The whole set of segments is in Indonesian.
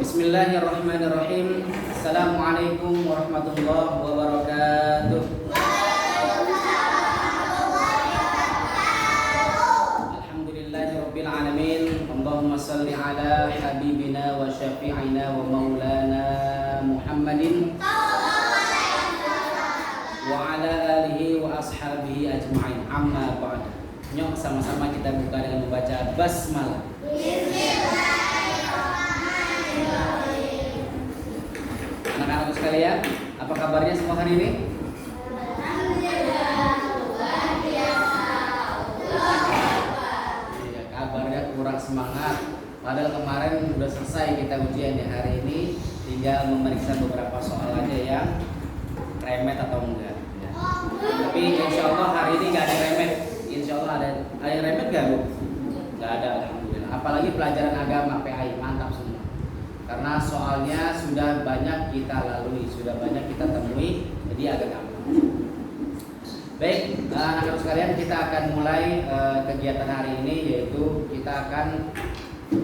Bismillahirrahmanirrahim. Assalamualaikum warahmatullahi wabarakatuh. Alhamdulillahirabbil alamin. Allahumma shalli ala habibina wa syafi'ina wa maulana Muhammadin wa ala alihi wa ashabihi ajma'in. Amma ba'd. Nyok, sama-sama kita buka dengan membaca basmalah. Anak-anakku sekalian, apa kabarnya semua hari ini? Ya, kabarnya kurang semangat. Padahal kemarin udah selesai kita ujian di hari ini, tinggal memeriksa beberapa soal aja yang remet atau enggak. Ya. Tapi insya Allah hari ini nggak ada remet. Insya Allah ada yang remet nggak, Bu? Nggak ada, alhamdulillah. Apalagi pelajaran agama PAI, mantap semua. Karena soalnya sudah banyak kita lalui, sudah banyak kita temui, jadi agak gampang. Baik, anak-anak sekalian, kita akan mulai kegiatan hari ini, yaitu kita akan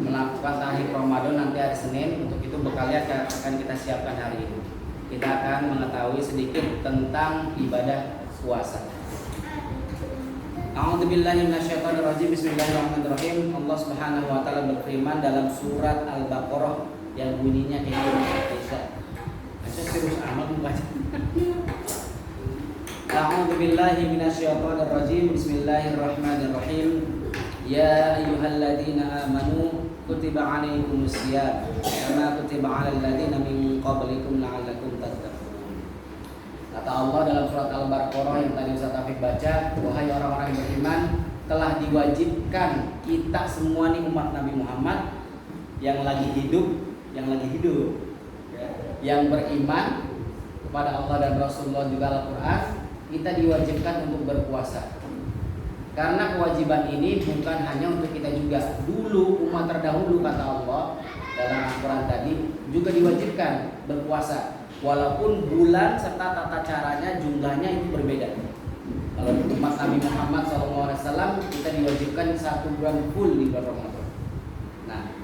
melakukan tahiyat Ramadan nanti hari Senin. Untuk itu bekalnya akan kita siapkan hari ini. Kita akan mengetahui sedikit tentang ibadah puasa. A'udzubillahi minasyaitonirrajim. Bismillahirrahmanirrahim. Allah Subhanahu wa taala berfirman dalam surat Al-Baqarah yang bunyinya ini Aisyah. Aisyah serius amat membaca. A'udzubillahi minasyaitonirrajim. Bismillahirrahmanirrahim. Ya ayyuhalladzina amanu kutiba 'alaikumusiyam kama kutiba 'alal ladzina min qablikum la'allakum tattaqun. Kata Allah dalam surat Al-Baqarah yang tadi Ustaz Taufik baca, wahai orang-orang yang beriman, telah diwajibkan kita semua nih umat Nabi Muhammad yang lagi hidup, ya, yang beriman kepada Allah dan Rasulullah juga Al-Quran, kita diwajibkan untuk berpuasa. Karena kewajiban ini bukan hanya untuk kita juga. Dulu umat terdahulu kata Allah dalam Al-Quran tadi juga diwajibkan berpuasa, walaupun bulan serta tata caranya jumlahnya itu berbeda. Kalau umat Nabi Muhammad SAW kita diwajibkan 1 bulan full di bulan Ramadan. Nah,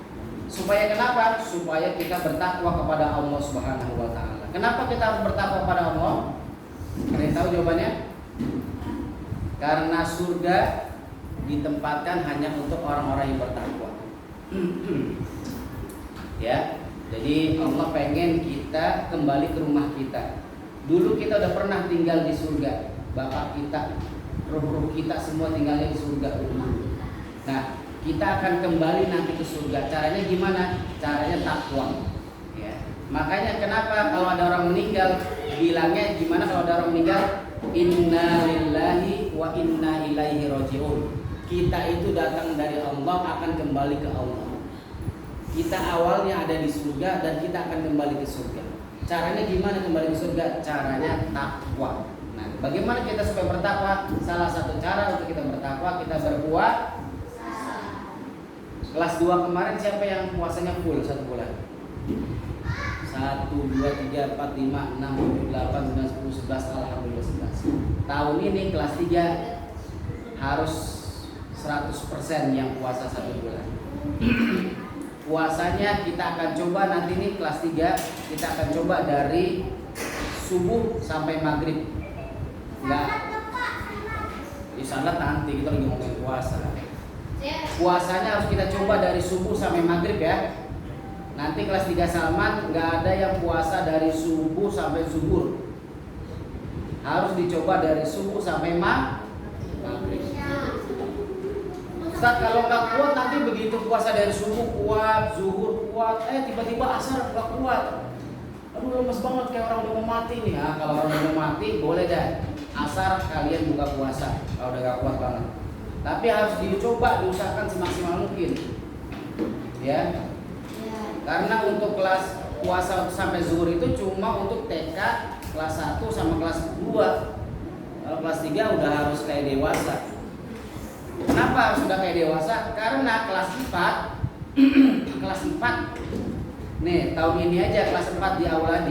supaya kenapa? Supaya kita bertakwa kepada Allah Subhanahu wa taala. Kenapa kita harus bertakwa kepada Allah? Ada yang tahu jawabannya? Karena surga ditempatkan hanya untuk orang-orang yang bertakwa. Ya. Jadi Allah pengen kita kembali ke rumah kita. Dulu kita udah pernah tinggal di surga. Bapak kita, ruh-ruh kita semua tinggalnya di surga dulu. Nah, kita akan kembali nanti ke surga. Caranya gimana? Caranya takwa. Ya. Makanya kenapa kalau ada orang meninggal bilangnya gimana kalau ada orang meninggal? Inna lillahi wa inna ilaihi raji'un. Kita itu datang dari Allah akan kembali ke Allah. Kita awalnya ada di surga dan kita akan kembali ke surga. Caranya gimana kembali ke surga? Caranya takwa. Nah, bagaimana kita supaya bertakwa? Salah satu cara untuk kita bertakwa, kita berpuasa. Kelas 2 kemarin siapa yang puasanya full 1 bulan? 1, 2, 3, 4, 5, 6, 7, 8, 9, 10, 11, alhamdulillah 11. Tahun ini kelas 3 harus 100% yang puasa 1 bulan. Puasanya kita akan coba nanti nih kelas 3 kita akan coba dari subuh sampai maghrib. Enggak. Di sana nanti kita lagi ngomongin puasa. Puasanya harus kita coba dari subuh sampai maghrib ya. Nanti kelas 3 Salman nggak ada yang puasa dari subuh sampai zuhur. Harus dicoba dari subuh sampai maghrib. Ustaz, kalau nggak kuat nanti begitu puasa dari subuh kuat, zuhur kuat, tiba-tiba asar nggak kuat. Aduh, lemes banget kayak orang udah mau mati nih. Nah, kalau orang udah mau mati boleh dah asar kalian buka puasa kalau udah nggak kuat banget. Tapi harus dicoba, diusahakan semaksimal mungkin. Ya. Karena untuk kelas puasa sampai zuhur itu cuma untuk TK kelas 1 sama kelas 2. Kalau kelas 3 udah harus kayak dewasa. Kenapa harus udah kayak dewasa? Karena kelas 4 kelas 4 nih tahun ini aja kelas 4 di aula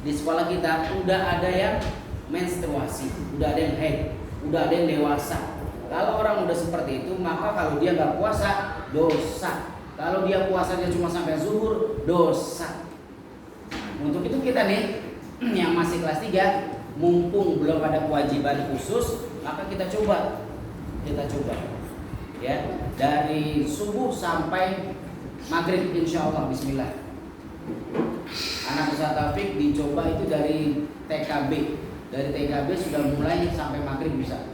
di sekolah kita udah ada yang menstruasi, udah ada yang haid, udah ada yang dewasa. Kalau orang udah seperti itu, maka kalau dia nggak puasa dosa. Kalau dia puasanya cuma sampai zuhur, dosa. Untuk itu kita nih yang masih kelas 3, mumpung belum ada kewajiban khusus, maka kita coba ya, dari subuh sampai maghrib insya Allah. Bismillah. Anak Ustaz Taufik dicoba itu dari TKB. Dari TKB sudah mulai sampai maghrib bisa.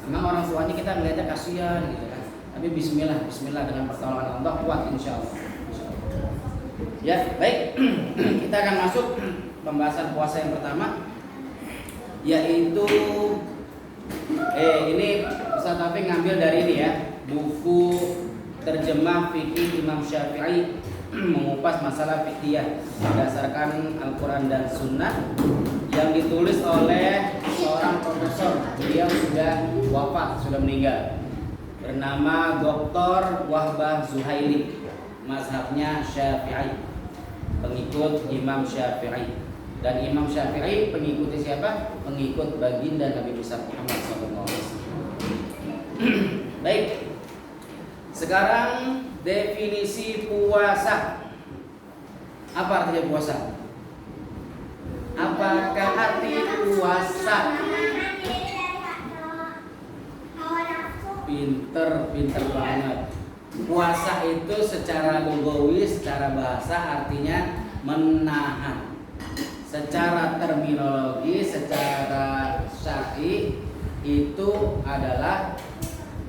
Memang orang tuanya kita melihatnya kasihan gitu kan. Tapi bismillah dengan pertolongan Allah kuat insya Allah. Ya, baik. Kita akan masuk pembahasan puasa yang pertama, yaitu ini Ustaz Taufik ngambil dari ini ya, buku terjemah fikih Imam Syafi'i, mengupas masalah fikih berdasarkan Al-Quran dan Sunnah, yang ditulis oleh seorang profesor. Beliau sudah wafat, sudah meninggal, bernama Dr. Wahbah Zuhaili, mazhabnya Syafi'i, pengikut Imam Syafi'i. Dan Imam Syafi'i pengikutnya siapa? Pengikut baginda Nabi besar Muhammad SAW. Baik. Sekarang definisi puasa. Apa artinya puasa? Apakah arti puasa? Pinter banget. Puasa itu secara lugawi, secara bahasa artinya menahan. Secara terminologi, secara syar'i itu adalah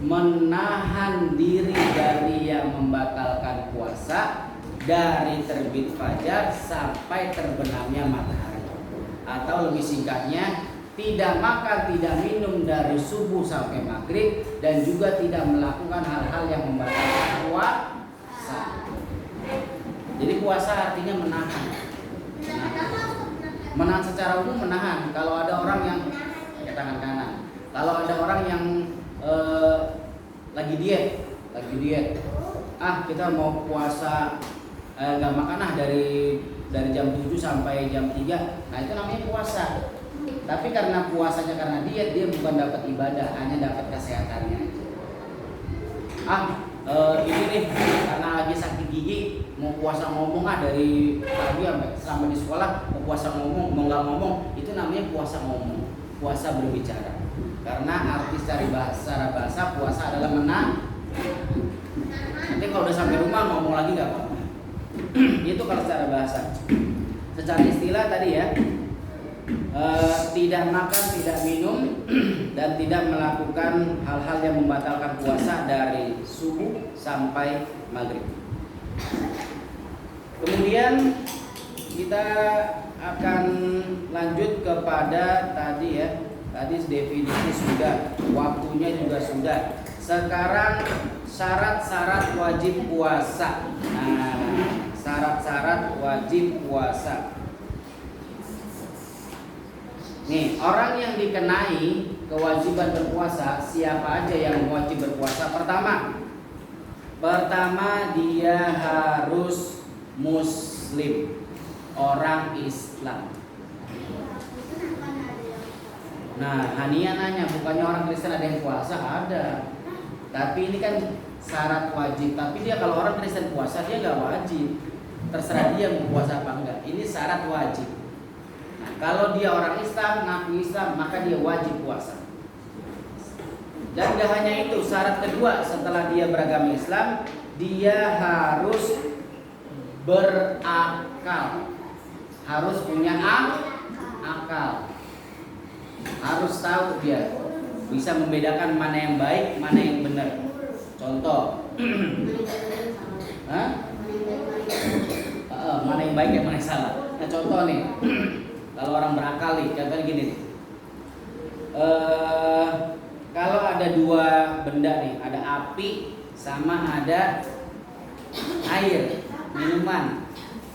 menahan diri dari yang membatalkan puasa dari terbit fajar sampai terbenamnya matahari. Atau lebih singkatnya, tidak makan, tidak minum dari subuh sampai maghrib, dan juga tidak melakukan hal-hal yang membatalkan puasa. Jadi puasa artinya menahan. Menahan secara umum menahan. Kalau ada orang yang pakai tangan kanan, kalau ada orang yang lagi diet, kita mau puasa nggak makan dari jam 7 sampai jam 3, nah itu namanya puasa. Tapi karena puasanya karena diet, dia bukan dapat ibadah, hanya dapat kesehatannya. Ini nih karena lagi sakit gigi, mau puasa ngomong dari pagi sampai di sekolah, mau puasa ngomong, mau nggak ngomong, itu namanya puasa ngomong, puasa berbicara. Karena arti secara bahasa puasa adalah menahan. Nanti kalau udah sampai rumah ngomong lagi nggak apa-apa. Itu kalau secara bahasa. Secara istilah tadi ya, tidak makan, tidak minum, dan tidak melakukan hal-hal yang membatalkan puasa dari subuh sampai maghrib. Kemudian kita akan lanjut kepada tadi ya. Tadi definisi sudah, waktunya juga sudah. Sekarang syarat-syarat wajib puasa. Nah, syarat-syarat wajib puasa. Nih, orang yang dikenai kewajiban berpuasa, siapa aja yang wajib berpuasa? Pertama dia harus muslim, orang Islam. Nah, Hania nanya, bukannya orang Kristen ada yang puasa? Ada. Tapi ini kan syarat wajib. Tapi dia kalau orang Kristen puasa, dia gak wajib. Terserah dia mau puasa apa enggak. Ini syarat wajib. Nah, kalau dia orang Islam, ngaku Islam, maka dia wajib puasa. Dan gak hanya itu, syarat kedua setelah dia beragama Islam, dia harus berakal. Harus punya akal. Harus tahu dia bisa membedakan mana yang baik, mana yang benar. Contoh, mana yang baik, mana yang salah. Nah, contoh nih, kalau orang berakal nih, contohnya gini nih. Kalau ada dua benda nih, ada api sama ada air,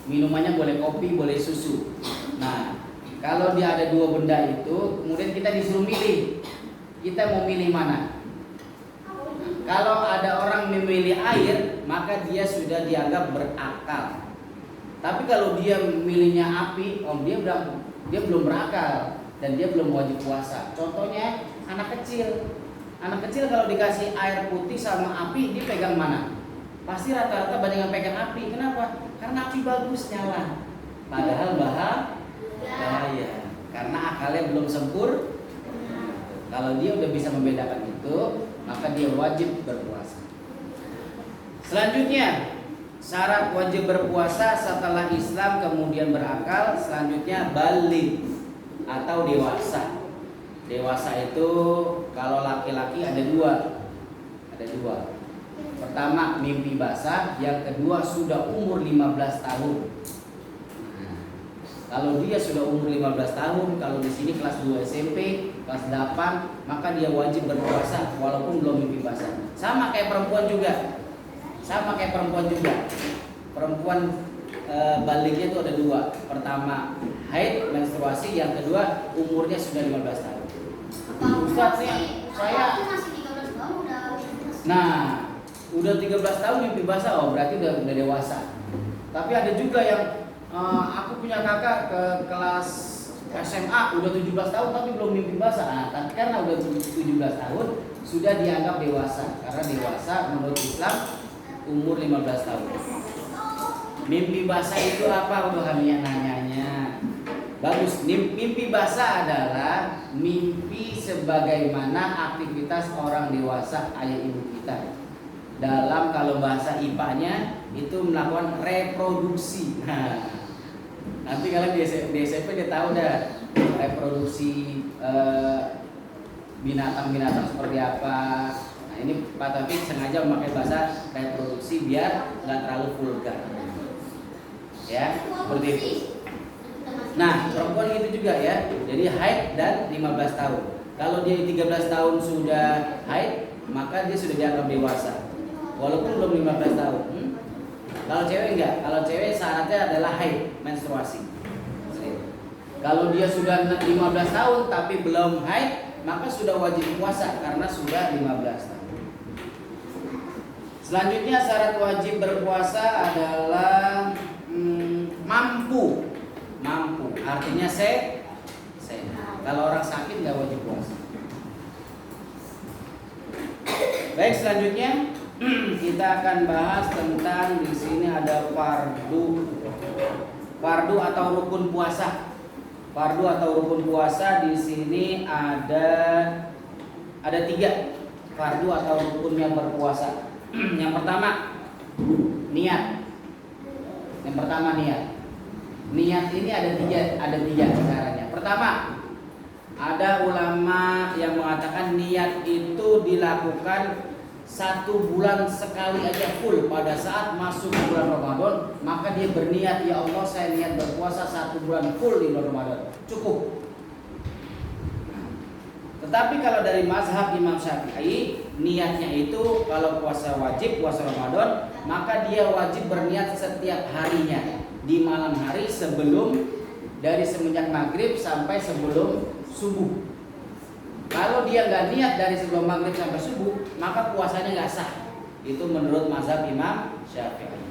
minumannya boleh kopi, boleh susu. Nah, kalau dia ada dua benda itu, kemudian kita disuruh milih, kita mau milih mana? Kalau ada orang memilih air, maka dia sudah dianggap berakal. Tapi kalau dia memilihnya api, dia belum berakal dan dia belum wajib puasa. Contohnya anak kecil. Anak kecil kalau dikasih air putih sama api, dia pegang mana? pasti rata-rata banyak yang pegang api. Kenapa? Karena api bagus nyala. Padahal bahaya. Karena akalnya belum sempurna. Kalau dia udah bisa membedakan itu, maka dia wajib berpuasa. Selanjutnya, syarat wajib berpuasa setelah Islam kemudian berakal, selanjutnya baligh atau dewasa. Dewasa itu kalau laki-laki ada dua. Pertama mimpi basah, yang kedua sudah umur 15 tahun. Nah, kalau dia sudah umur 15 tahun, kalau di sini kelas 2 SMP, kelas 8, maka dia wajib berpuasa walaupun belum mimpi basah. Sama kayak perempuan juga. Perempuan balighnya itu ada dua. Pertama haid menstruasi, yang kedua umurnya sudah 15 tahun. Ustaz nih, saya udah 13 tahun mimpi basah, oh berarti udah dewasa. Tapi ada juga yang aku punya kakak ke kelas SMA udah 17 tahun tapi belum mimpi basah. Nah, tapi karena udah 17 tahun sudah dianggap dewasa. Karena dewasa menurut Islam umur 15 tahun. Mimpi basah itu apa? Udah kami nanyanya. Bagus. Mimpi basah adalah mimpi sebagaimana aktivitas orang dewasa ayah ibu kita. Dalam kalau bahasa IPA-nya itu melakukan reproduksi. Nah, nanti kalian di SMP dia tahu dah reproduksi binatang-binatang seperti apa. Nah, ini Pak Taufik sengaja memakai bahasa reproduksi biar nggak terlalu vulgar. Ya, seperti itu. Nah, perempuan itu juga ya. Jadi haid dan 15 tahun. Kalau dia 13 tahun sudah haid, maka dia sudah dianggap dewasa. Walaupun belum 15 tahun. Kalau cewek enggak. Kalau cewek syaratnya adalah haid, menstruasi. Kalau dia sudah 15 tahun tapi belum haid, maka sudah wajib puasa karena sudah 15 tahun. Selanjutnya syarat wajib berpuasa adalah mampu. Artinya sehat. Kalau orang sakit nggak wajib puasa. Baik, selanjutnya kita akan bahas tentang di sini ada fardu atau rukun puasa. Fardu atau rukun puasa di sini ada 3 fardu atau rukunnya berpuasa. Yang pertama niat. Niat ini ada tiga caranya. Pertama, ada ulama yang mengatakan niat itu dilakukan 1 bulan sekali aja full. Pada saat masuk bulan Ramadan, maka dia berniat, ya Allah saya niat berpuasa 1 bulan full di bulan Ramadan. Cukup. Tetapi kalau dari mazhab Imam Syafi'i, niatnya itu kalau puasa wajib, puasa Ramadan, maka dia wajib berniat setiap harinya. Di malam hari sebelum, dari semenjak maghrib sampai sebelum subuh. Kalau dia nggak niat dari sebelum maghrib sampai subuh, maka puasanya nggak sah. Itu menurut mazhab Imam Syafi'i.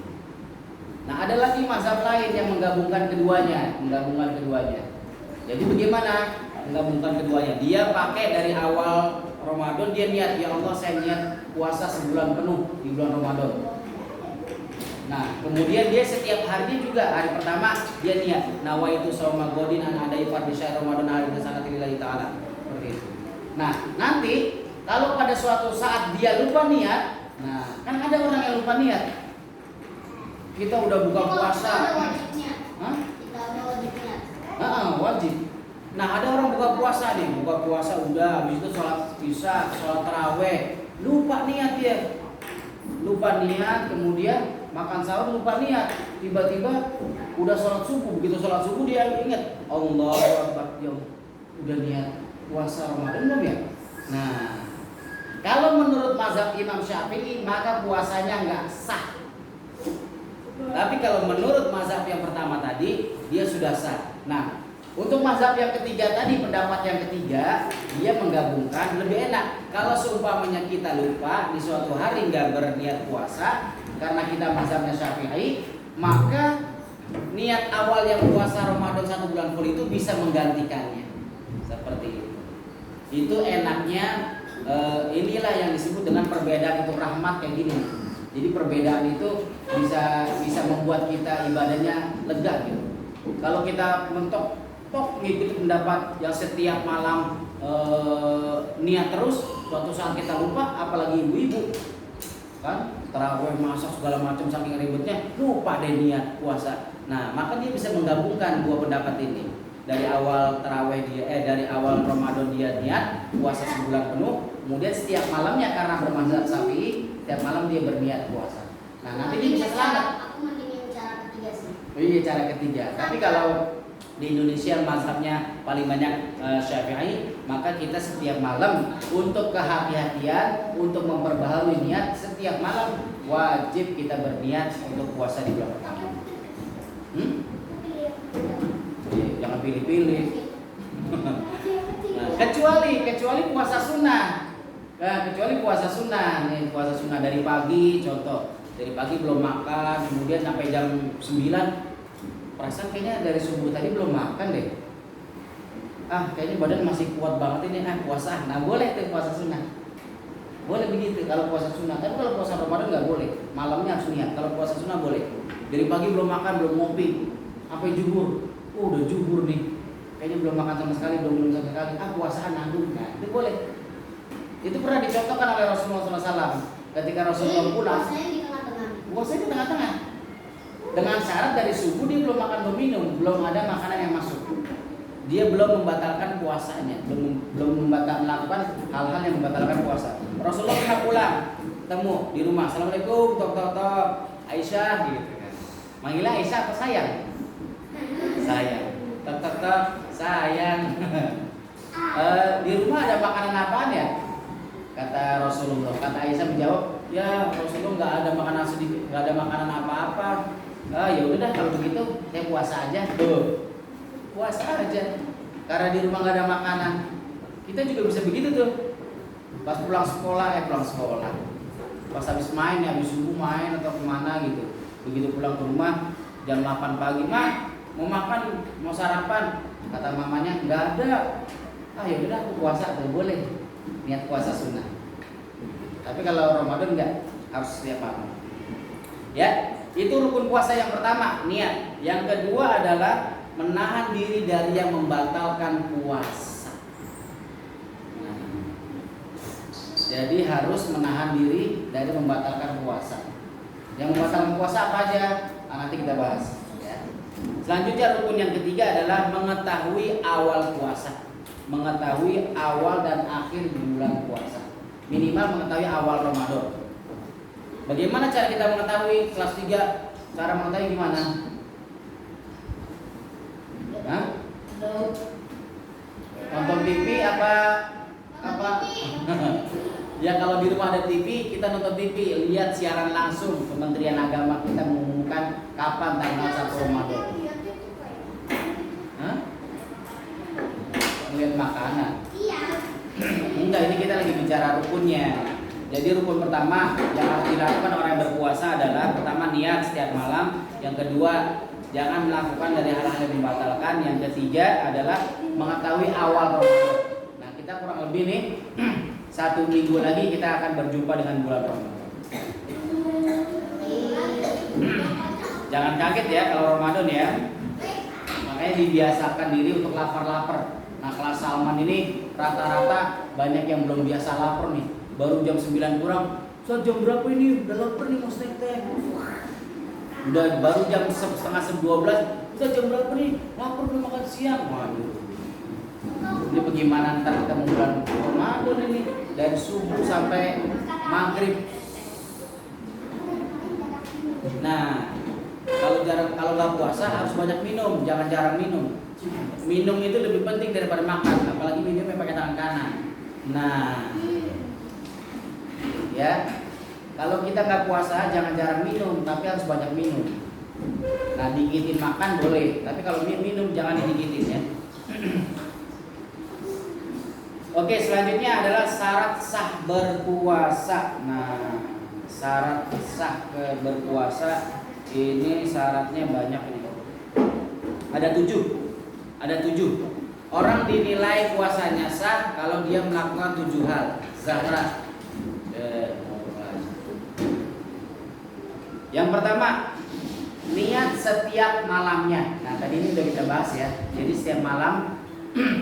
Nah, ada lagi mazhab lain yang menggabungkan keduanya. Jadi bagaimana menggabungkan keduanya? Dia pakai dari awal Ramadan, dia niat, ya Allah saya niat puasa sebulan penuh di bulan Ramadan. Nah, kemudian dia setiap harinya juga, hari pertama dia niat nawaitu shauma ghadin an adai fardhi syahr Ramadan hari lillahi ta'ala. Seperti itu. Nah, nanti kalau pada suatu saat dia lupa niat, nah, kan ada orang yang lupa niat. Kita udah buka puasa. Wajib. Nah, ada orang buka puasa udah, habis itu sholat isya, sholat taraweh, lupa niat dia. Kemudian makan sahur lupa niat, tiba-tiba udah sholat subuh. Begitu sholat subuh dia ingat, Allahu Akbar, ya udah niat puasa Ramadan belum ya? Nah, kalau menurut mazhab Imam Syafi'i maka puasanya nggak sah. Tapi kalau menurut mazhab yang pertama tadi dia sudah sah. Nah, untuk mazhab yang ketiga tadi, pendapat yang ketiga, dia menggabungkan lebih enak. Kalau seumpamanya kita lupa di suatu hari nggak berniat puasa karena kita mazhabnya Syafi'i, maka niat awal yang puasa Ramadan 1 bulan full itu bisa menggantikannya. Seperti itu. Itu enaknya, inilah yang disebut dengan perbedaan itu rahmat kayak gini. Jadi perbedaan itu bisa membuat kita ibadahnya lega gitu. Kalau kita mentok ngikuti pendapat yang setiap malam niat terus, suatu saat kita lupa, apalagi ibu-ibu kan tarawih masak segala macam saking ribetnya lupa deh niat puasa. Nah maka dia bisa menggabungkan dua pendapat ini. Dari awal tarawih dari awal Ramadan dia niat puasa sebulan penuh, kemudian setiap malamnya karena bermazhab Syafi'i setiap malam dia berniat puasa. Nah nanti dia bisa selamat. Aku mendingin cara ketiga sih. Iya cara ketiga. Tapi kalau di Indonesia mazhabnya paling banyak Syafi'i, maka kita setiap malam untuk kehati-hatian, untuk memperbaharui niat setiap malam wajib kita berniat untuk puasa di bulan pertama. Jangan pilih-pilih. Nah, kecuali puasa sunnah. Nah, kecuali puasa sunnah. Nih puasa sunnah dari pagi, contoh dari pagi belum makan, kemudian sampai jam 9 perasaan kayaknya dari subuh tadi belum makan deh. Kayaknya badan masih kuat banget ini, puasa. Nah boleh tuh puasa sunnah. Boleh begitu kalau puasa sunnah. Tapi kalau puasa Ramadan nggak boleh. Malamnya harus niat. Kalau puasa sunnah boleh. Dari pagi belum makan, belum ngopi, sampai juhur. Udah juhur nih. Kayaknya belum makan sama sekali, belum minum sama sekali. Puasaan nanggung. Nah itu boleh. Itu pernah dicontohkan oleh Rasulullah SAW. Ketika Rasulullah pulang. Puasanya di tengah-tengah. Dengan syarat dari subuh dia belum makan belum minum, belum ada makanan yang masuk. Dia belum membatalkan puasanya, belum melakukan hal-hal yang membatalkan puasa. Rasulullah pernah pulang, ketemu di rumah. Assalamualaikum, tok. Aisyah gitu kan. Manggilnya Aisyah apa sayang? Sayang. Tok, sayang. Di rumah ada makanan apaan ya? Kata Rasulullah. Kata Aisyah menjawab, ya Rasulullah nggak ada makanan sedikit, nggak ada makanan apa-apa. Ya udah kalau begitu saya puasa aja. Tuh. Puasa aja. Karena di rumah nggak ada makanan. Kita juga bisa begitu tuh. Pas pulang sekolah. Pas habis main, habis subuh main atau kemana gitu. Begitu pulang ke rumah jam 8 pagi, "Mah, mau makan, mau sarapan?" Kata mamanya, "Nggak ada." Ya udah aku puasa tuh, boleh. Niat puasa sunnah. Tapi kalau Ramadan enggak, harus setiap malam. Ya, itu rukun puasa yang pertama, niat. Yang kedua adalah menahan diri dari yang membatalkan puasa. Jadi harus menahan diri dari membatalkan puasa. Yang membatalkan puasa apa aja? Nanti kita bahas. Ya. Selanjutnya rukun yang ketiga adalah mengetahui awal puasa. Mengetahui awal dan akhir bulan puasa. Minimal mengetahui awal Ramadan. Bagaimana cara kita mengetahui? Kelas 3 cara mengetahui gimana? Nonton TV apa? Ya kalau di rumah ada TV, kita nonton TV, lihat siaran langsung Kementerian Agama kita mengumumkan kapan tanggal 1 Ramadan. Lihat makanan. Enggak, ini kita lagi bicara rukunnya. Jadi rukun pertama yang harus dilakukan orang yang berpuasa adalah pertama niat setiap malam, yang kedua jangan melakukan dari hal-hal yang membatalkan, yang ketiga adalah mengetahui awal Ramadan. Nah, kita kurang lebih nih 1 minggu lagi kita akan berjumpa dengan bulan Ramadan. Jangan kaget ya kalau Ramadan ya. Makanya dibiasakan diri untuk lapar-lapar. Nah kelas Salman ini rata-rata banyak yang belum biasa lapar nih. Baru jam 9 kurang. So jam berapa ini? Udah lapar nih mau snack teh. Udah baru jam setengah 12. Udah jam berapa nih? Lapar belum makan siang. Waduh. Ini bagaimana ntar kita mau bulan Ramadan ini dari subuh sampai maghrib. Nah kalau nggak puasa harus banyak minum, jangan jarang minum. Minum itu lebih penting daripada makan, apalagi minumnya pakai tangan kanan. Nah, ya, kalau kita nggak puasa jangan jarang minum, tapi harus banyak minum. Nah, digitin makan boleh, tapi kalau minum jangan digitin ya. Oke, selanjutnya adalah syarat sah berpuasa. Nah, syarat sah berpuasa ini syaratnya banyak ini. Ada 7. Orang dinilai puasanya sah kalau dia melakukan 7 hal. Zahra. Yang pertama, niat setiap malamnya. Nah, tadi ini udah kita bahas ya. Jadi setiap malam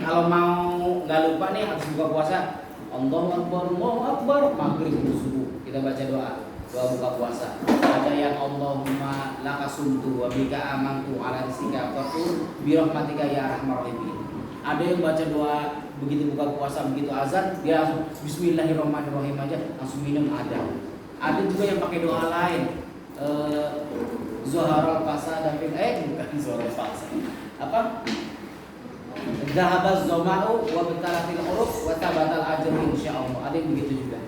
kalau mau nggak lupa nih habis buka puasa, Allahu Akbar, maghrib subuh kita baca doa buka puasa. Ada yang Allahumma lakasumtu wa bika amantu ala rizqika fatur bi rahmatika ya arhamar rahimin. Ada yang baca doa begitu buka puasa, begitu azan dia langsung bismillahirrahmanirrahim aja langsung minum ada. Ada juga yang pakai doa lain. Zuharul fasa dan bukan zuharul fasa. Apa? Dhahabaz zama'u wa bitaratil huruf wa tabatal ajru insyaallah. Ada yang begitu juga.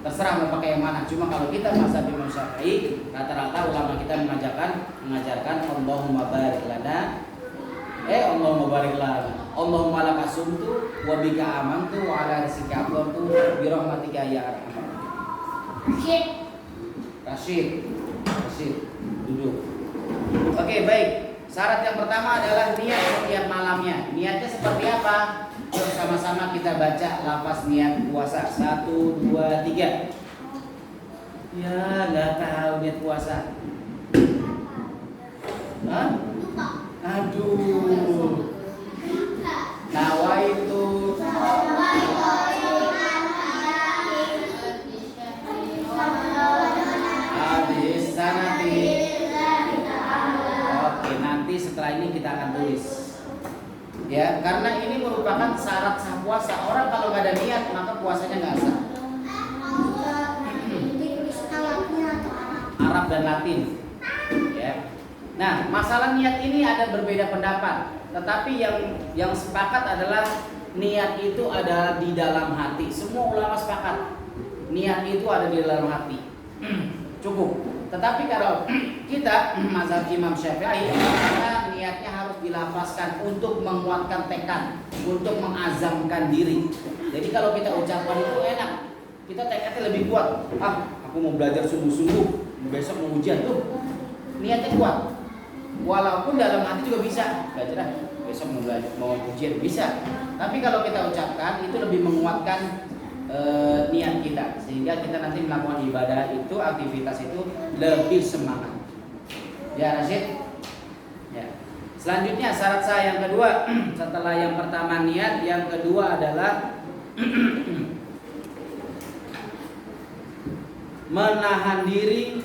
Terserah mau pakai yang mana. Cuma kalau kita mazhab Imam Syafi'i, rata-rata ulama kita mengajarkan Allahumma barik lana Allahumma barik lana. Allahumma lakasumtu wa bika amantu wa ala rizqika afdaltu bi rahmatika ya arhamar. Rashid duduk. Oke, baik. Syarat yang pertama adalah niat setiap malamnya. Niatnya seperti apa? Yuk sama-sama kita baca lafaz niat puasa. 1, 2, 3. Ya, nggak tahu niat puasa. Hah? Aduh. Nawaitu sanati. Oke, nanti setelah ini kita akan tulis. Ya, karena ini merupakan syarat sah puasa. Orang kalau nggak ada niat maka puasanya nggak sah. Arab dan Latin. Ya. Nah, masalah niat ini ada berbeda pendapat. Tetapi yang sepakat adalah niat itu ada di dalam hati. Semua ulama sepakat. Niat itu ada di dalam hati. Cukup. Tetapi kalau kita mazhab Imam Syafi'i, karena niatnya harus dilafazkan untuk menguatkan tekad, untuk mengazamkan diri. Jadi kalau kita ucapkan itu enak, kita tekadnya lebih kuat. Aku mau belajar sungguh-sungguh, besok mau ujian tuh, niatnya kuat. Walaupun dalam hati juga bisa, belajar besok mau belajar, mau ujian bisa. Tapi kalau kita ucapkan itu lebih menguatkan niat kita, sehingga kita nanti melakukan ibadah itu, aktivitas itu lebih semangat. Ya, Rashid. Ya. Selanjutnya syarat sah yang kedua, setelah yang pertama niat, yang kedua adalah menahan diri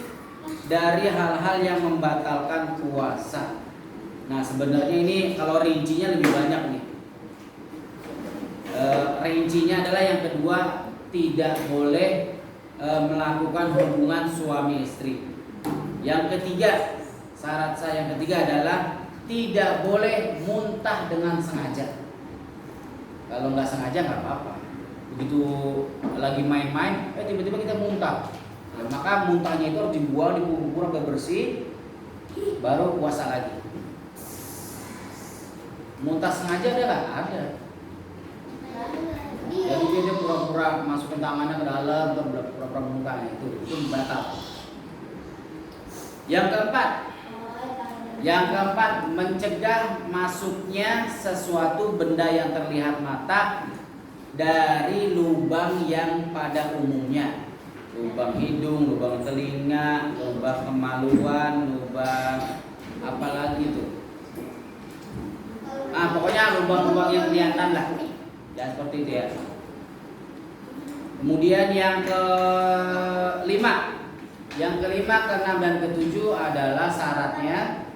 dari hal-hal yang membatalkan puasa. Nah, sebenarnya ini kalau rincinya lebih banyak nih. Rincinya adalah yang kedua, tidak boleh melakukan hubungan suami istri. Yang ketiga, syarat sah yang ketiga adalah tidak boleh muntah dengan sengaja. Kalau nggak sengaja nggak apa-apa. Begitu lagi main-main, tiba-tiba kita muntah. Nah, maka muntahnya itu harus dibuang, dikubur sampai bersih, baru puasa lagi. Muntah sengaja ada nggak? Ada. Jadi dia pura-pura masukin tangannya ke dalam, atau pura-pura muntah, itu batal. Yang keempat, mencegah masuknya sesuatu benda yang terlihat mata dari lubang yang pada umumnya. Lubang hidung, lubang telinga, lubang kemaluan, lubang apa lagi itu. Pokoknya lubang-lubang yang kelihatan lah. Ya, seperti itu ya. Kemudian yang kelima, keenam dan ketujuh adalah syaratnya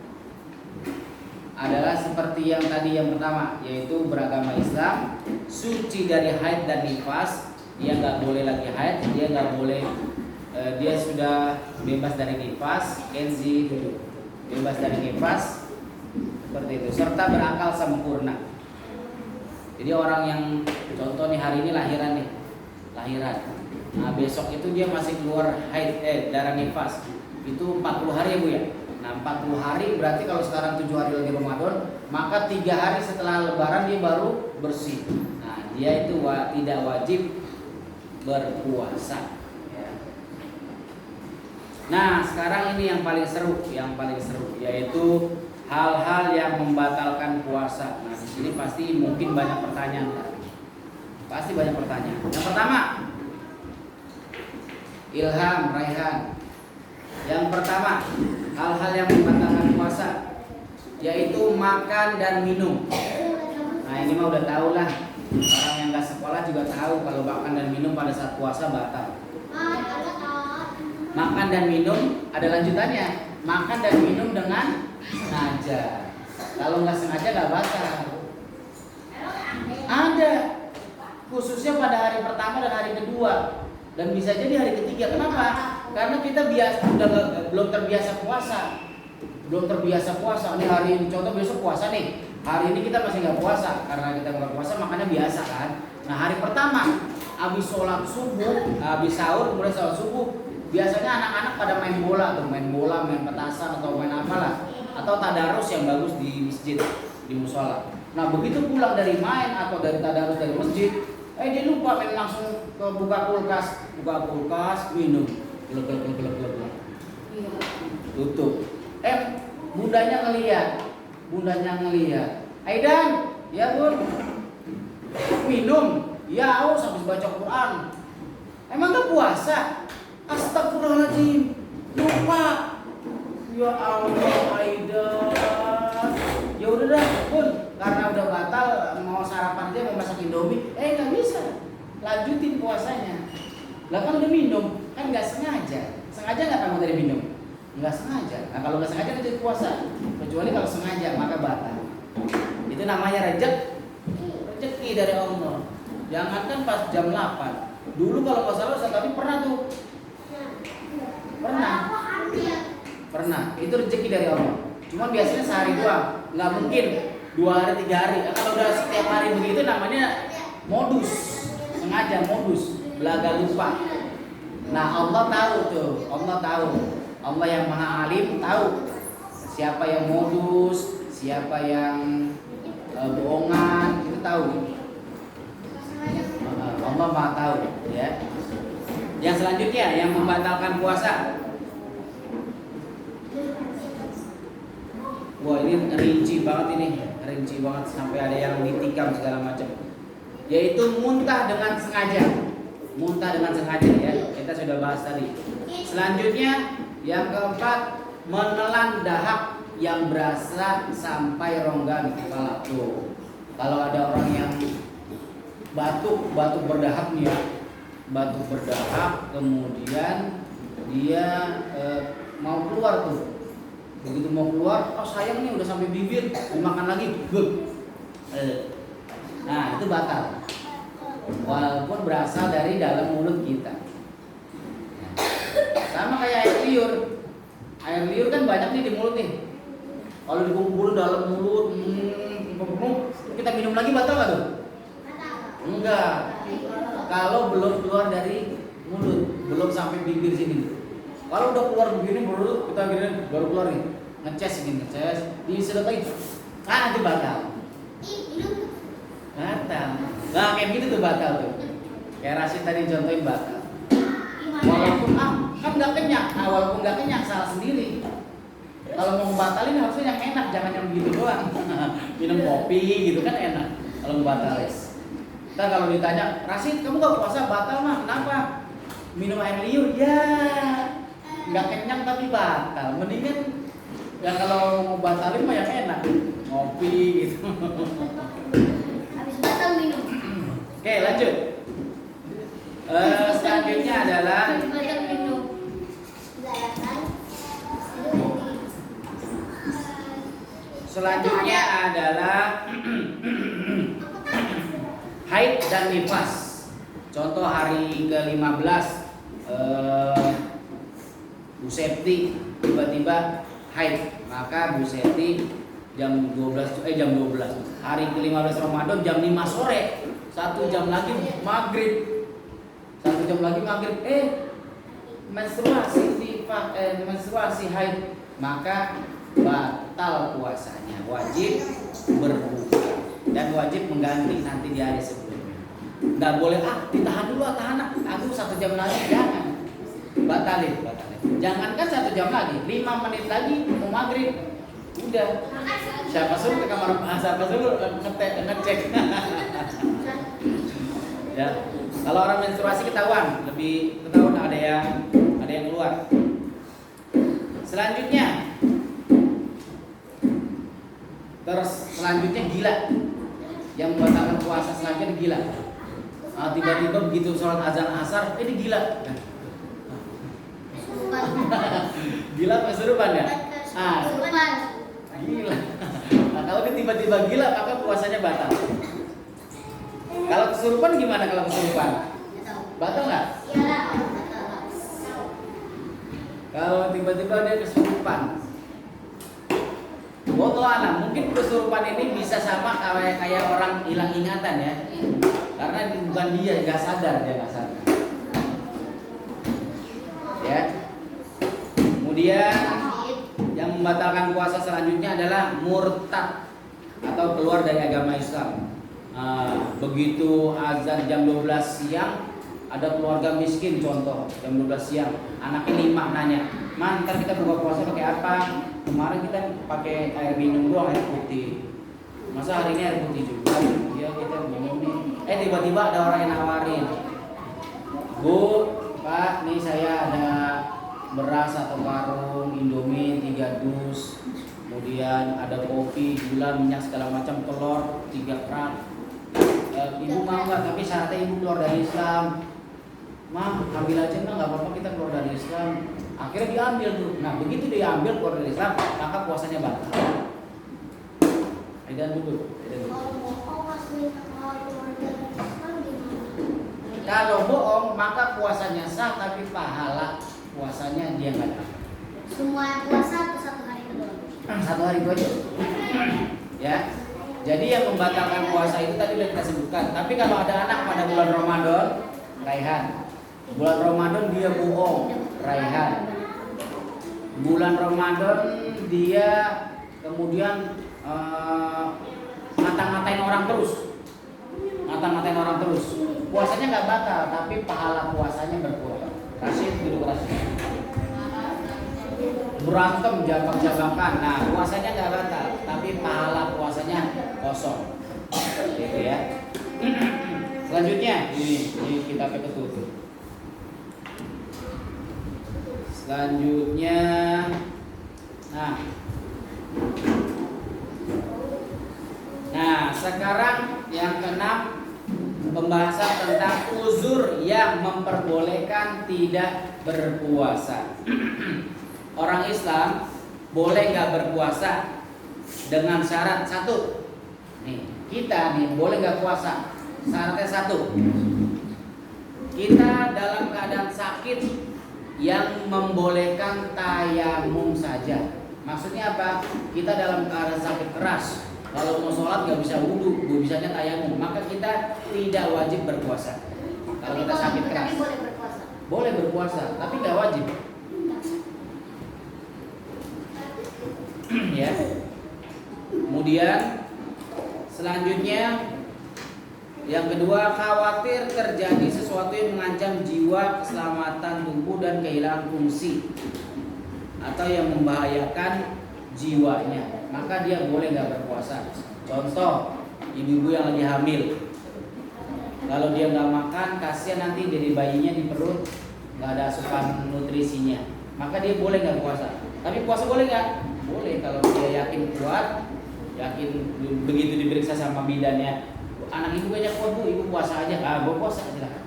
adalah seperti yang tadi yang pertama, yaitu beragama Islam, suci dari haid dan nifas. Dia nggak boleh lagi haid, dia nggak boleh, dia sudah bebas dari nifas, kenzi dulu, bebas dari nifas, seperti itu, serta berakal sempurna. Jadi orang yang contoh nih hari ini lahiran. Nah, besok itu dia masih keluar haid, darah nifas. Itu 40 hari ya Bu ya. Nah, 40 hari berarti kalau sekarang 7 hari lagi Ramadan, maka 3 hari setelah lebaran dia baru bersih. Nah, dia itu tidak wajib berpuasa ya. Nah, sekarang ini yang paling seru, yaitu hal-hal yang membatalkan puasa. Nah, di sini pasti mungkin banyak pertanyaan. Yang pertama, Ilham, Raihan. Yang pertama, hal-hal yang membatalkan puasa yaitu makan dan minum. Nah, ini mah udah tahu lah. Orang yang nggak sekolah juga tahu kalau makan dan minum pada saat puasa batal. Makan dan minum ada lanjutannya. Makan dan minum dengan sengaja. Kalau nggak sengaja nggak batal. Ada, khususnya pada hari pertama dan hari kedua, dan bisa jadi hari ketiga. Kenapa? Karena kita belum terbiasa puasa. Ini hari ini contoh besok puasa nih. Hari ini kita masih nggak puasa karena kita nggak puasa makanya biasa kan. Nah, hari pertama habis sholat subuh, habis sahur, mulai sholat subuh, biasanya anak-anak pada main bola, main petasan atau main apalah, atau tadarus yang bagus di masjid, di musola. Nah, begitu pulang dari main atau dari tadarus dari masjid, dia lupa main langsung ke buka kulkas, minum, glek. Tutup. Bundanya ngelihat. Aidan, ya bun, minum, ya aus habis baca Quran. Emang gak puasa? Astagfirullahaladzim, lupa. Ya Allah, Aidan. Ya udah dah, bun, karena udah batal mau sarapan aja mau masak Indomie, nggak bisa, lanjutin puasanya. Lah kan udah minum, kan nggak sengaja. Sengaja nggak kamu tadi minum? Nggak sengaja. Nah, kalau nggak sengaja lanjut puasa. Kecuali kalau sengaja maka batal. Itu namanya rezeki dari Allah. Jangankan pas jam 8. Dulu kalau nggak salah Ustaz Taufik pernah tuh. Pernah. Itu rezeki dari Allah. Cuma biasanya sehari doang. Nggak mungkin 2 hari 3 hari. Nah, kalau udah setiap hari begitu namanya modus. Sengaja modus. Belaga lupa. Nah, Allah tahu tuh. Allah yang Maha Alim tahu siapa yang modus, siapa yang bohongan, itu tahu. Allah Maha tahu, ya. Yang selanjutnya yang membatalkan puasa. Wah, ini rinci banget sampai ada yang ditikam segala macam. Yaitu muntah dengan sengaja. Ya. Kita sudah bahas tadi. Selanjutnya yang keempat, menelan dahak yang berasa sampai rongga di kepala. Tuh. Kalau ada orang yang batuk berdahak nih ya. Batuk berdahak, kemudian dia mau keluar tuh. Begitu mau keluar, sayang nih udah sampai bibir, dimakan lagi. Nah, itu batal. Walaupun berasal dari dalam mulut kita. Sama kayak air liur. Air liur kan banyak nih di mulut nih. Kalau dikumpulin dalam mulut, kita minum lagi batal nggak tuh? Enggak. Kalau belum keluar dari mulut, belum sampai bibir sini. Kalau udah keluar begini baru keluar nih. Ngeces, disedot lagi. Itu batal. Nah, kayak gitu tuh batal tuh. Kayak Rashid tadi contohin batal. Walaupun kan nggak kenyang, walaupun nggak kenyang salah sendiri. Kalau mau batalin harusnya yang enak, jangan yang begitu doang. Minum kopi gitu kan enak. Kalau mau batalin. Ntar kalau ditanya, Rashid kamu nggak puasa batal mah? Kenapa? Minum air liur ya, nggak kenyang tapi batal. Mendingan yang kalau mau batalin mah yang enak, ngopi gitu. Habis batal minum. Oke, lanjut. Selanjutnya adalah haid dan nifas. Contoh hari ke-15 Bu Septi tiba-tiba haid, maka Bu Septi jam 12 hari ke-15 Ramadan jam 5 sore, 1 jam lagi maghrib. Menstruasi haid, maka batal puasanya, wajib berbuka dan wajib mengganti nanti di hari sebelumnya. Nggak boleh ditahan dulu, aku 1 jam lagi, jangan, batalin. Jangankan 1 jam lagi, 5 menit lagi mau maghrib, udah. Siapa suruh ke kamar, siapa suruh ngecek. Ya, kalau orang menstruasi ketahuan ada yang keluar. Selanjutnya, selanjutnya gila. Yang membatalkan puasa selanjutnya gila. Tiba-tiba begitu sholat azan asar, ini gila. Gila kesurupan ya? Kesurupan. Gila. Nah, kalau dia tiba-tiba gila, maka puasanya batal. Kalau kesurupan gimana kalau kesurupan? Batal nggak? Iya. Kalau tiba-tiba dia kesurupan, wallahu alam, mungkin kesurupan ini bisa sama kayak orang hilang ingatan ya, karena bukan dia nggak sadar, ya. Kemudian yang membatalkan puasa selanjutnya adalah murtad atau keluar dari agama Islam. Begitu azan jam 12 siang, ada keluarga miskin contoh jam 12 siang, anaknya 5 nanya, "Man, ntar kita buka puasa pakai apa? Kemarin kita pakai air minum doang, air putih. Masa hari ini air putih juga?" "Iya, kita minum nih." Tiba-tiba ada orang yang nawarin, "Bu, Pak, nih saya ada beras atau karung, Indomie 3 dus, kemudian ada kopi, gula, minyak segala macam, telur 3 kerat. Ibu mau nggak? Tapi syaratnya ibu keluar dari Islam." "Mah, ambil aja mah, nggak apa-apa, kita keluar dari Islam." Akhirnya diambil tuh. Nah, begitu diambil keluar dari Islam, maka puasanya batal. Aidan dulu. Kalau bohong, maka puasanya sah, tapi pahala puasanya dia nggak dapat. Semua puasa atau 1 hari itu doang? 1 hari itu aja. Ya. Jadi yang membatalkan puasa itu tadi udah kita sebutkan. Tapi kalau ada anak pada bulan Ramadan, raihan. Bulan Ramadan dia bohong, raihan. Bulan Ramadan dia kemudian ngata-ngatain orang terus. Puasanya nggak batal, tapi pahala puasanya berkurang. Rasid duduk rasid. Berantem jabak-jabakan, nah puasanya nggak batal, tapi pahala puasanya kosong, gitu ya. Selanjutnya ini kita ketutup. Selanjutnya, nah sekarang yang keenam, pembahasan tentang uzur yang memperbolehkan tidak berpuasa. Orang Islam boleh nggak berpuasa dengan syarat 1. Nih, kita nih boleh nggak puasa. Syaratnya 1. Kita dalam keadaan sakit yang membolehkan tayamum saja. Maksudnya apa? Kita dalam keadaan sakit keras, kalau mau sholat nggak bisa wudhu, bisanya tayamum, maka kita tidak wajib berpuasa. Kalau kita sakit keras, boleh berpuasa. Boleh berpuasa, tapi nggak wajib. Ya. Kemudian selanjutnya yang kedua, khawatir terjadi sesuatu yang mengancam jiwa, keselamatan tubuh dan kehilangan fungsi atau yang membahayakan jiwanya, maka dia boleh nggak berpuasa. Contoh, ibu-ibu yang lagi hamil, kalau dia nggak makan, kasihan nanti jadi bayinya di perut nggak ada asupan nutrisinya, maka dia boleh nggak puasa. Tapi puasa boleh nggak? Boleh kalau dia yakin kuat, yakin begitu diperiksa sama bidannya, anak ibu banyak kuat bu, ibu puasa aja, gue puasa aja lah.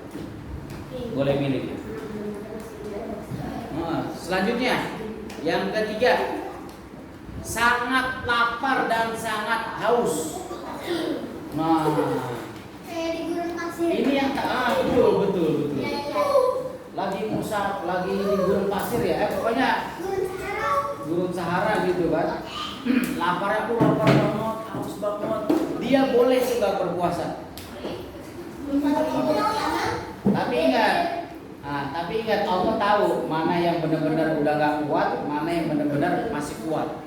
Boleh milih. Selanjutnya, yang ketiga, sangat lapar dan sangat haus. Nah, Kayak di gurun pasir. ini yang betul. Lagi di gurun pasir ya, pokoknya gurun Sahara gitu kan. Lapar banget, haus banget. Dia boleh sih nggak berpuasa. Tapi ingat Allah tahu mana yang benar-benar udah nggak kuat, mana yang benar-benar masih kuat.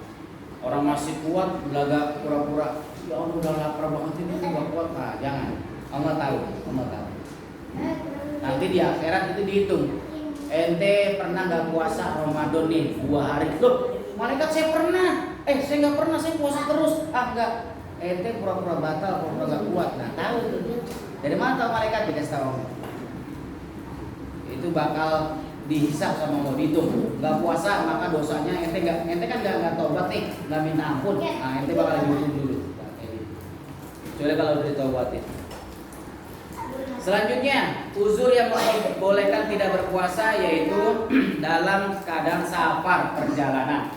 Orang masih kuat belaga pura-pura, ya Allah udah lapar banget ini nggak kuat. Nah, jangan. Allah tahu. Nanti di akhirat itu dihitung. Ente pernah nggak puasa Ramadan nih 2 hari? Loh, malaikat saya pernah. Saya nggak pernah, saya puasa terus. Enggak. Ente pura-pura batal, pura-pura nggak kuat. Nah, tahu tuh. Dari mana tahu malaikat? Dikasih tahu. Itu bakal dihisab sama Allah, dihitung. Nggak puasa maka dosanya ente kan nggak tobat nih, nggak minta ampun. Nah ente bakal dihitung dulu. Nah, kayak gitu. Kecuali kalau udah ditobatin. Selanjutnya, uzur yang membolehkan tidak berpuasa yaitu dalam keadaan safar, perjalanan.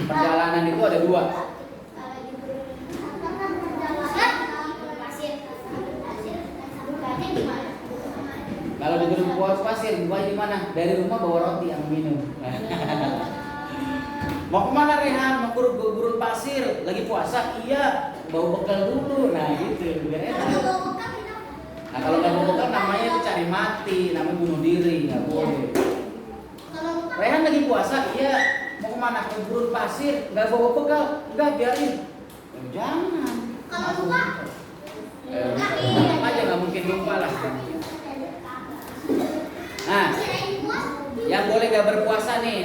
Perjalanan itu ada dua. Kalau di gedung puas pasir, bukanya di mana? Dari rumah bawa roti yang minum. Mau kemana Rehan? Mau gurun pasir, lagi puasa? Iya, bawa bekal dulu. Nah gitu, biar enak. Nah kalau nggak bawa bekal namanya itu cari mati, namanya bunuh diri, nggak boleh. Rehan lagi puasa? Iya. Mau kemana? Ke gurun pasir, nggak bawa bekal? Enggak, biarin. Jangan. Kalau lupa? Aja nggak mungkin lupa lah. Nah, yang boleh gak berpuasa nih,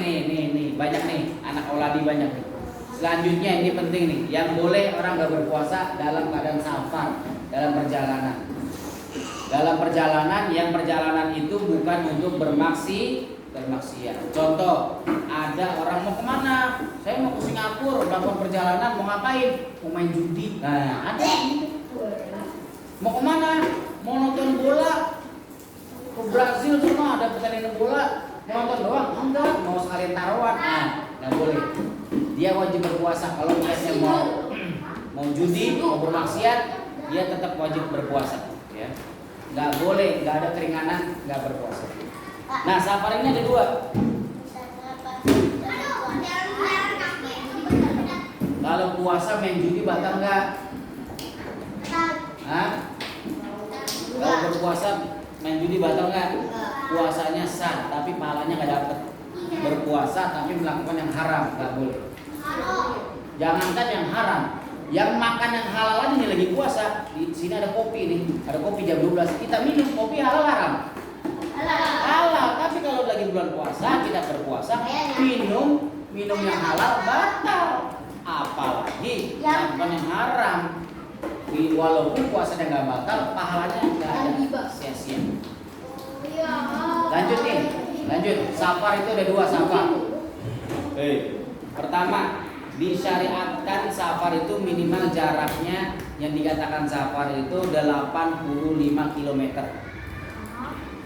banyak nih, anak oladi banyak nih. Selanjutnya ini penting nih, yang boleh orang gak berpuasa dalam keadaan safar, dalam perjalanan. Dalam perjalanan, yang perjalanan itu bukan untuk bermaksiat. Contoh, ada orang mau kemana? Saya mau ke Singapura, melakukan perjalanan, mau ngapain? Mau main judi. Nah, ada gitu. Mau kemana? Mau nonton bola? Ke Brazil semua ada pertandingan bola, mau nonton doang? Enggak, mau sekalian taruhan. Nah, nggak boleh. Dia wajib berpuasa. Kalau niatnya mau judi, mau bermaksiat, dia tetap wajib berpuasa. Ya, nggak boleh, nggak ada keringanan, nggak berpuasa. Nah, safar ini ada dua. Kalau puasa main judi batal nggak? Hah? Kalau berpuasa main judi batal nggak? Puasanya sah, tapi pahalanya nggak dapet. Berpuasa tapi melakukan yang haram, nggak boleh. Jangankan yang haram, yang makan yang halal aja nih lagi puasa. Di sini ada kopi nih, ada kopi jam 12. Kita minum kopi halal haram? Halal. Tapi kalau lagi bulan puasa kita berpuasa minum yang halal batal. Apalagi melakukan yang haram. Walaupun puasanya nggak batal, pahalanya nggak ada, sia-sia. Lanjut. Safar itu ada dua safar. Pertama, disyariatkan safar itu minimal jaraknya yang dikatakan safar itu 85 km.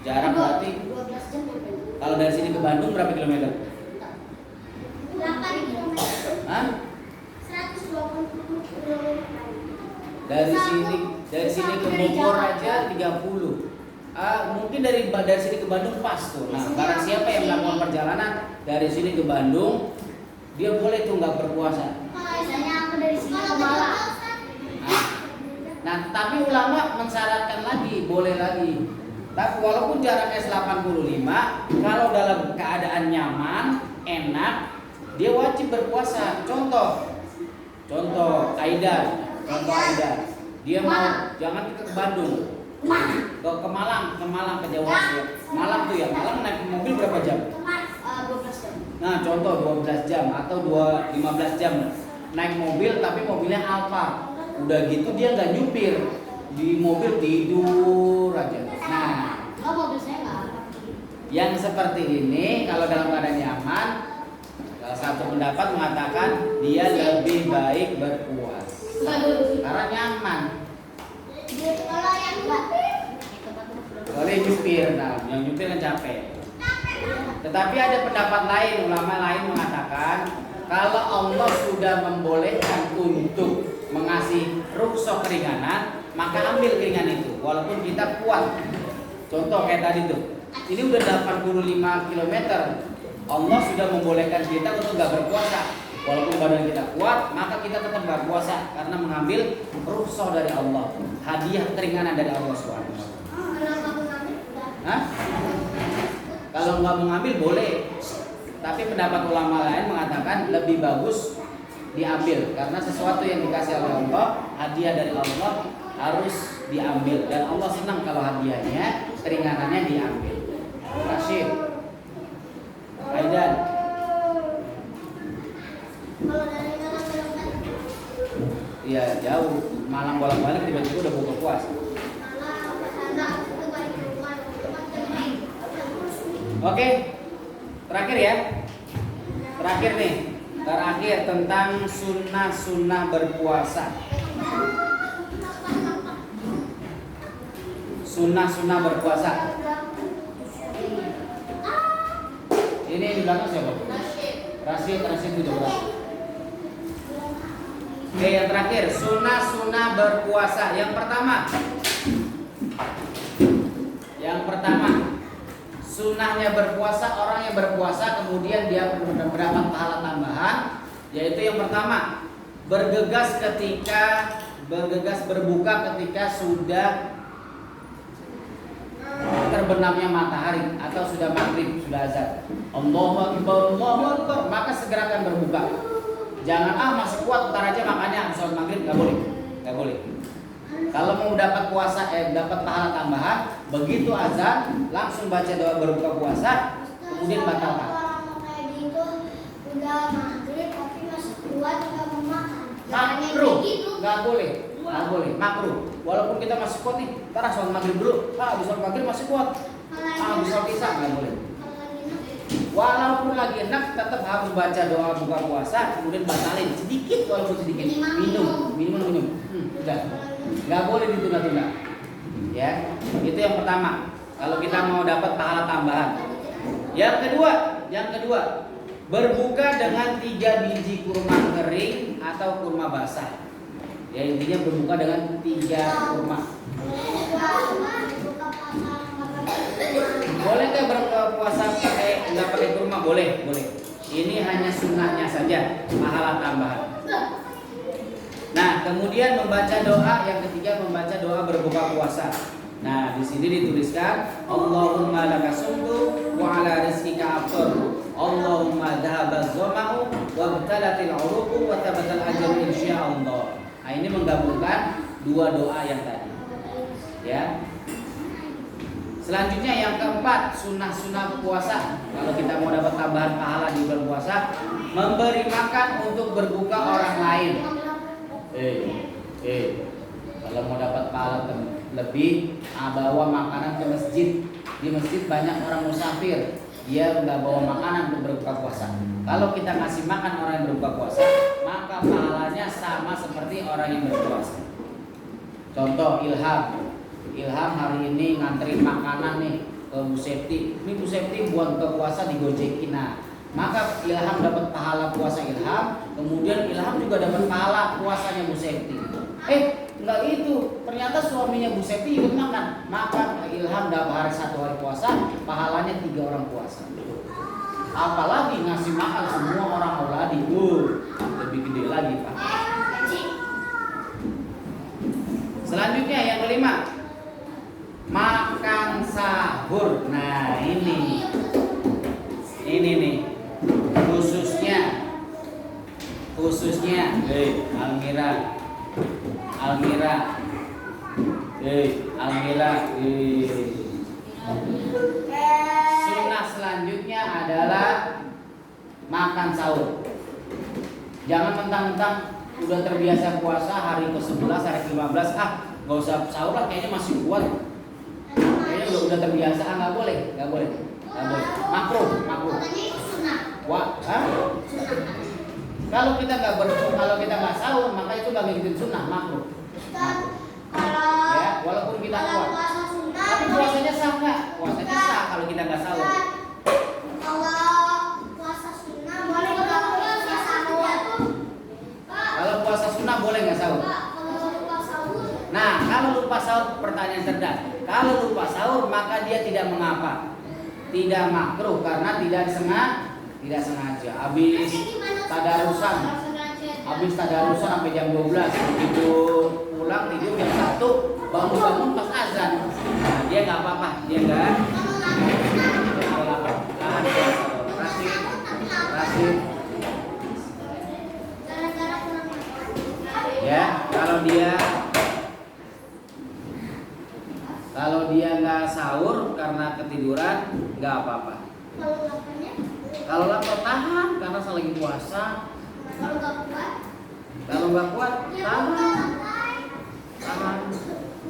Jarak berarti 12 jam. kalau dari sini ke Bandung berapa kilometer? 8 km. Hah? 120 km. Dari sini ke Bogor aja 30. Mungkin dari sini ke Bandung pas tuh. Nah, barang siapa yang melakukan perjalanan dari sini ke Bandung, dia boleh tuh nggak berpuasa. Biasanya aku dari sini ke Malang. Nah, tapi ulama mensyaratkan lagi, boleh lagi. Tapi walaupun jaraknya 85, kalau dalam keadaan nyaman, enak, dia wajib berpuasa. Contoh Aida. Dia mau jangan ke Bandung. Ke Malang ke Jawa. Malang tuh ya, Malang naik mobil berapa jam? 12 jam. Nah, contoh 12 jam atau 15 jam naik mobil tapi mobilnya Alfa. Udah gitu dia nggak nyupir. Di mobil tidur aja. Nah, mobil saya nggak Alfa. yang seperti ini kalau dalam keadaan nyaman, salah satu pendapat mengatakan dia lebih baik berpuasa. Karena nyaman. Kalau yang Boleh nyupir, nah yang nyupir kan capek. Tetapi ada pendapat lain, ulama lain mengatakan kalau Allah sudah membolehkan untuk mengasih rukhsah keringanan, maka ambil keringanan itu walaupun kita kuat. Contoh kayak tadi tuh, ini udah 85 km. Allah sudah membolehkan kita untuk gak berpuasa. Walaupun badan kita kuat, maka kita tetap gak puasa karena mengambil rukhsah dari Allah, hadiah keringanan dari Allah SWT. Kalau nggak mengambil boleh, tapi pendapat ulama lain mengatakan lebih bagus diambil karena sesuatu yang dikasih oleh Allah, hadiah dari Allah harus diambil dan Allah senang kalau hadiahnya, keringanannya diambil. Rashid, Aidan. Kalau dari Malang ke Lombok? Iya jauh, Malang bolak-balik tiba-tiba udah buka puasa. Malang ke sana itu balik ke rumah. Oke, terakhir ya. Terakhir nih, terakhir tentang sunnah-sunnah berpuasa. Sunnah-sunnah berpuasa. Ini di belakang siapa? Rasid itu coba. Oke, yang terakhir sunnah-sunnah berpuasa. Yang pertama, sunnahnya berpuasa, orang yang berpuasa kemudian dia mendapat pahala tambahan, yaitu yang pertama bergegas berbuka ketika sudah terbenamnya matahari atau sudah maghrib, sudah azan. Allahu Akbar, maka segerakan berbuka. Jangan masih kuat ntar aja makannya habis sholat maghrib, nggak boleh. Kalau mau dapat puasa, dapat pahala tambahan, begitu azan langsung baca doa berbuka puasa, kemudian batalkan. Orang kayak gitu udah maghrib tapi masih kuat nggak mau makan. Makruh, nggak boleh, makruh. Walaupun kita masih kuat nih, ntar sholat maghrib dulu, habis sholat maghrib masih kuat, habis sholat isya nggak boleh. Walaupun lagi enak, tetap harus baca doa buka puasa, kemudian batalin sedikit, walaupun sedikit. Minum. Udah, nggak boleh ditunda-tunda. Ya, itu yang pertama. Kalau kita mau dapat pahala tambahan. Yang kedua, berbuka dengan 3 biji kurma kering atau kurma basah. Ya, intinya berbuka dengan 3 kurma. Boleh nggak berpuasa nggak pakai kurma? Boleh. Ini hanya sunnahnya saja, pahala tambahan. Nah, kemudian membaca doa yang ketiga, membaca doa berbuka puasa. Nah, di sini dituliskan Allahumma laka sumtu wa ala rizqika aftartu. Allahumma dhahabaz zama'u wa btalatil 'uruqu wa tabatal ajru insyaallah. Nah, ini menggabungkan 2 doa yang tadi. Ya. Selanjutnya yang keempat, sunnah-sunnah puasa. Kalau kita mau dapat tambahan pahala di bulan puasa, memberi makan untuk berbuka orang lain. Kalau mau dapat pahala lebih, bawa makanan ke masjid. Di masjid banyak orang musafir, dia nggak bawa makanan untuk berbuka puasa. Kalau kita ngasih makan orang yang berbuka puasa, maka pahalanya sama seperti orang yang berpuasa. Contoh Ilham hari ini nganterin makanan nih ke Bu Septi. Ini Bu Septi buat ke puasa digojekin. Nah, maka Ilham dapat pahala puasa Ilham, kemudian Ilham juga dapat pahala puasanya Bu Septi. Enggak itu. Ternyata suaminya Bu Septi ikut makan. Maka Ilham dapat hari 1 hari puasa, pahalanya 3 orang puasa. Apalagi ngasih makan semua orang auladi. Lebih gede lagi, Pak. Selanjutnya yang kelima, makan sahur. Nah, ini nih khususnya Almira. Sunnah selanjutnya adalah makan sahur. Jangan mentang-mentang udah terbiasa puasa hari ke-11, hari ke-15, nggak usah sahur lah, kayaknya masih kuat. Kayaknya udah terbiasa, nggak boleh. Makruh. Kalau kita nggak sahur, maka itu nggak ngikutin sunnah, makruh. Ya, walaupun kita kuat. Tapi puasanya sah nggak? Puasanya sah kalau kita nggak sahur. Kalau puasa sunnah boleh nggak sahur? Nah, kalau lupa sahur, pertanyaan cerdas. Kalau lupa sahur, maka dia tidak mengapa, tidak makruh karena tidak sengaja. Habis tadarusan sampai jam 12, begitu pulang tidur jam 1, bangun pas azan. Nah, dia nggak apa-apa, dia nggak apa-apa. Rasid. Ya, kalau dia nggak sahur karena ketiduran, nggak apa-apa. Kalau lapar tahan karena lagi puasa. Kalau nggak kuat tahan.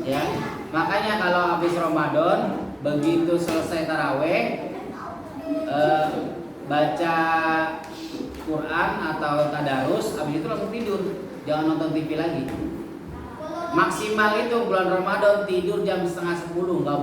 Ya, makanya kalau habis Ramadan begitu selesai taraweh, baca Quran atau tadarus, habis itu langsung tidur, jangan nonton TV lagi. Maksimal itu bulan Ramadan tidur jam setengah 10, nggak